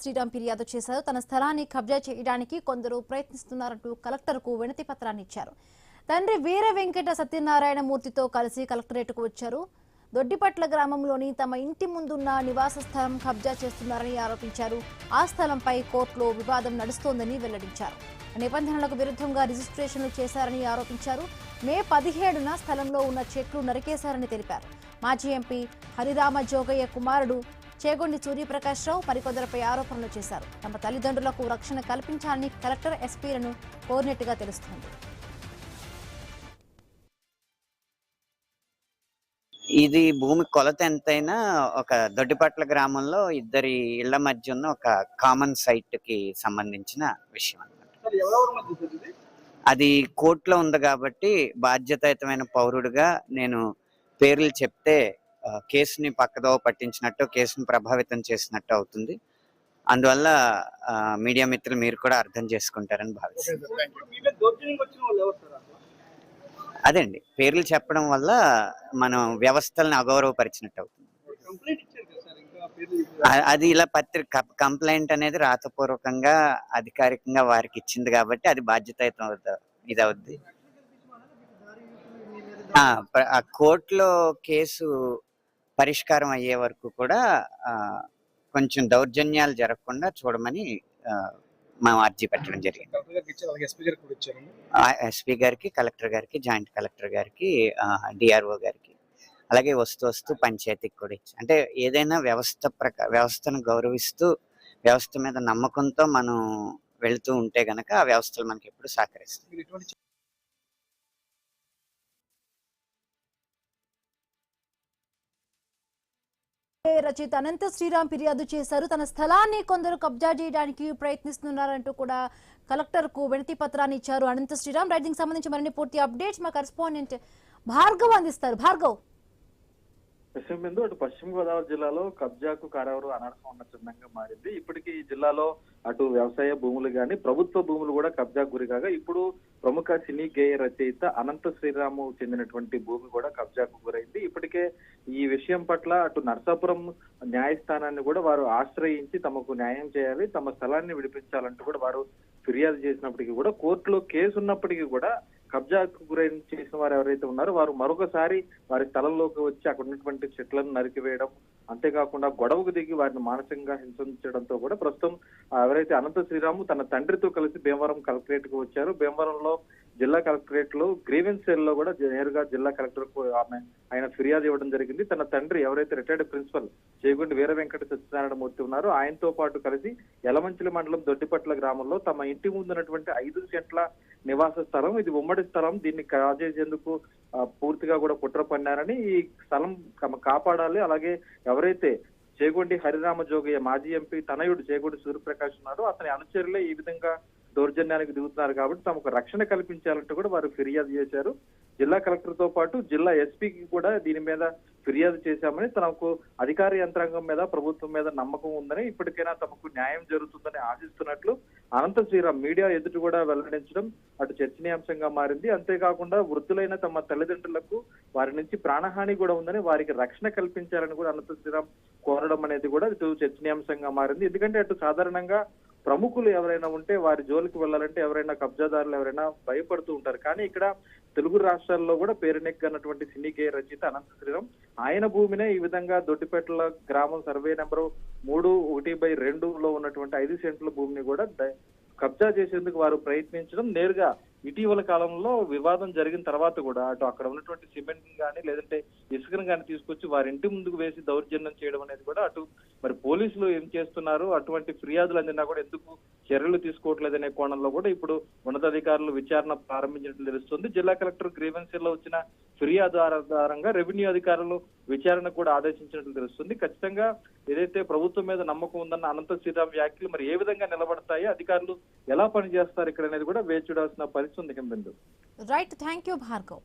శ్రీరామ్ ఫిర్యాదు చేశారు. తన స్థలాన్ని కబ్జా చేయడానికి కొందరు ప్రయత్నిస్తున్నారంటూ కలెక్టర్కు వినతి పత్రాన్ని ఇచ్చారు. తండ్రి వీర వెంకట సత్యనారాయణ మూర్తితో కలిసి కలెక్టరేట్కు వచ్చారు. దొడ్డిపట్ల గ్రామంలోని తమ ఇంటి ముందున్న నివాస స్థలం కబ్జా చేస్తున్నారని ఆరోపించారు. ఆ స్థలంపై కోర్టులో వివాదం నడుస్తోందని వెల్లడించారు. నిబంధనలకు విరుద్ధంగా రిజిస్ట్రేషన్లు చేశారని ఆరోపించారు. మే 17న స్థలంలో ఉన్న చెట్లు నరికేశారని తెలిపారు. మాజీ ఎంపీ హరిరామ జోగయ్య కుమారుడు చేగొండి సూర్యప్రకాశ్రావు మరికొందరిపై ఆరోపణలు చేశారు. తమ తల్లిదండ్రులకు రక్షణ కల్పించాలని కలెక్టర్ ఎస్పీలను కోరినట్టుగా తెలుస్తోంది. ఇది భూమి కొలత ఎంతైనా ఒక దొడ్డిపట్ల గ్రామంలో ఇద్దరి ఇళ్ల మధ్య ఉన్న ఒక కామన్ సైట్ కి సంబంధించిన విషయం అన్నమాట. అది కోర్టులో ఉంది కాబట్టి బాధ్యతాయుతమైన పౌరుడిగా నేను పేర్లు చెప్తే కేసుని పక్కదోవ పట్టించినట్టు, కేసుని ప్రభావితం చేసినట్టు అవుతుంది. అందువల్ల మీడియా మిత్రులు మీరు కూడా అర్థం చేసుకుంటారని భావిస్తున్నాను. అదండి, పేర్లు చెప్పడం వల్ల మనం వ్యవస్థలను అగౌరవపరిచినట్టు అవుతుంది. అది ఇలా కంప్లైంట్ అనేది రాతపూర్వకంగా అధికారికంగా వారికి ఇచ్చింది కాబట్టి అది బాధ్యతాయుతం ఇది అవుద్ది. ఆ కోర్టులో కేసు పరిష్కారం అయ్యే వరకు కూడా కొంచెం దౌర్జన్యాలు జరగకుండా చూడమని మేము అర్జీ పెట్టడం జరిగింది. ఎస్పీ గారికి, కలెక్టర్ గారికి, జాయింట్ కలెక్టర్ గారికి, డిఆర్ఓ గారికి, అలాగే వస్తూ పంచాయతీకి కూడా ఇచ్చి, అంటే ఏదైనా వ్యవస్థను గౌరవిస్తూ వ్యవస్థ మీద నమ్మకంతో మనం వెళుతూ ఉంటే గనక ఆ వ్యవస్థలు మనకి ఎప్పుడు సహకరిస్తాయి. రచయిత అనంత శ్రీరామ్ ఫిర్యాదు చేశారు. తన స్థలాన్ని కొందరు కబ్జా చేయడానికి ప్రయత్నిస్తున్నారంటూ కూడా కలెక్టర్ కు వినతి పత్రాన్ని ఇచ్చారు అనంత శ్రీరామ్. రైటింగ్ సంబంధించి మరిన్ని పూర్తి అప్డేట్స్ మా కరెస్పాండెంట్ భార్గవ్ అందిస్తారు. భార్గవ్. బిందు అటు పశ్చిమ గోదావరి జిల్లాలో కబ్జాకు కారెవరు అనర్హం ఉన్న చిహ్నంగా మారింది. ఇప్పటికీ ఈ జిల్లాలో అటు వ్యవసాయ భూములు గాని ప్రభుత్వ భూములు కూడా కబ్జాకు గురి కాగా ఇప్పుడు ప్రముఖ సినీ గేయ రచయిత అనంత శ్రీరాము చెందినటువంటి భూమి కూడా కబ్జాకు గురైంది. ఇప్పటికే ఈ విషయం పట్ల అటు నర్సాపురం న్యాయస్థానాన్ని కూడా వారు ఆశ్రయించి తమకు న్యాయం చేయాలి, తమ స్థలాన్ని విడిపించాలంటూ కూడా వారు ఫిర్యాదు చేసినప్పటికీ కూడా కోర్టులో కేసు ఉన్నప్పటికీ కూడా కబ్జాకు గురైన చేసిన వారు ఎవరైతే ఉన్నారో వారు మరొకసారి వారి స్థలంలోకి వచ్చి అక్కడ ఉన్నటువంటి చెట్లను నరికివేయడం, అంతేకాకుండా గొడవకు దిగి వారిని మానసికంగా హింసించడంతో కూడా ప్రస్తుతం ఎవరైతే అనంత శ్రీరాము తన తండ్రితో కలిసి భీమవరం కలెక్టరేట్ కు వచ్చారు. భీమవరంలో జిల్లా కలెక్టరేట్ లో గ్రీవెన్స్ సెల్ లో కూడా నేరుగా జిల్లా కలెక్టర్ కు ఆయన ఫిర్యాదు ఇవ్వడం జరిగింది. తన తండ్రి ఎవరైతే రిటైర్డ్ ప్రిన్సిపల్ చేగొండి వీర వెంకట సత్యనారాయణ మూర్తి ఉన్నారో ఆయనతో పాటు కలిసి యలమంచిలి మండలం దొడ్డిపట్ల గ్రామంలో తమ ఇంటి ముందున్నటువంటి 5 సెంట్ల నివాస స్థలం, ఇది ఉమ్మడి స్థలం, దీన్ని కాజేసేందుకు పూర్తిగా కూడా కుట్ర పన్నారని, ఈ స్థలం కాపాడాలి, అలాగే ఎవరైతే చేగొండి హరిరామ జోగయ్య మాజీ ఎంపీ తనయుడు చేగొండి సూర్యప్రకాష్ ఉన్నారో అతని అనుచరులే ఈ విధంగా దౌర్జన్యానికి దిగుతున్నారు కాబట్టి తమకు రక్షణ కల్పించాలంటూ కూడా వారు ఫిర్యాదు చేశారు. జిల్లా కలెక్టర్ తో పాటు జిల్లా ఎస్పీకి కూడా దీని మీద ఫిర్యాదు చేశామని, తనకు అధికార యంత్రాంగం మీద ప్రభుత్వం మీద నమ్మకం ఉందని, ఇప్పటికైనా తమకు న్యాయం జరుగుతుందని ఆశిస్తున్నట్లు అనంత శ్రీరామ్ మీడియా ఎదుటి కూడా వెల్లడించడం అటు చర్చనీయాంశంగా మారింది. అంతేకాకుండా వృద్ధులైన తమ తల్లిదండ్రులకు వారి నుంచి ప్రాణహాని కూడా ఉందని, వారికి రక్షణ కల్పించాలని కూడా అనంత శ్రీరామ్ కోరడం అనేది కూడా ఇటు చర్చనీయాంశంగా మారింది. ఎందుకంటే అటు సాధారణంగా ప్రముఖులు ఎవరైనా ఉంటే వారి జోలికి వెళ్ళాలంటే ఎవరైనా కబ్జాదారులు ఎవరైనా భయపడుతూ ఉంటారు. కానీ ఇక్కడ తెలుగు రాష్ట్రాల్లో కూడా పేరునెక్కన్నటువంటి సినీ గేయ రచయిత అనంత శ్రీరామ్ ఆయన భూమినే ఈ విధంగా దొడ్డిపేటల గ్రామం సర్వే నెంబరు 3/1/2లో ఉన్నటువంటి 5 సెంట్ల భూమిని కూడా కబ్జా చేసేందుకు వారు ప్రయత్నించడం, నేరుగా ఇటీవల కాలంలో వివాదం జరిగిన తర్వాత కూడా అటు అక్కడ ఉన్నటువంటి సిమెంట్ కానీ లేదంటే ఇసుకను కానీ తీసుకొచ్చి వారి ఇంటి ముందుకు వేసి దౌర్జన్యం చేయడం అనేది కూడా అటు మరి పోలీసులు ఏం చేస్తున్నారు, అటువంటి ఫిర్యాదులు అందినా కూడా ఎందుకు చర్యలు తీసుకోవట్లేదనే కోణంలో కూడా ఇప్పుడు ఉన్నతాధికారులు విచారణ ప్రారంభించినట్లు తెలుస్తుంది. జిల్లా కలెక్టర్ గ్రీవెన్స్ లో వచ్చిన ఫిర్యాదు ఆధారంగా రెవెన్యూ అధికారులు విచారణ కూడా ఆదేశించినట్లు తెలుస్తుంది. ఖచ్చితంగా ఏదైతే ప్రభుత్వం మీద నమ్మకం ఉందన్న అనంత శ్రీరామ్ వ్యాఖ్యలు మరి ఏ విధంగా నిలబడతాయి, అధికారులు ఎలా పనిచేస్తారు ఇక్కడ అనేది కూడా వేచి చూడాల్సిన పరిస్థితి ఉంది. Right, thank you Bhargav.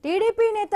TDP నేత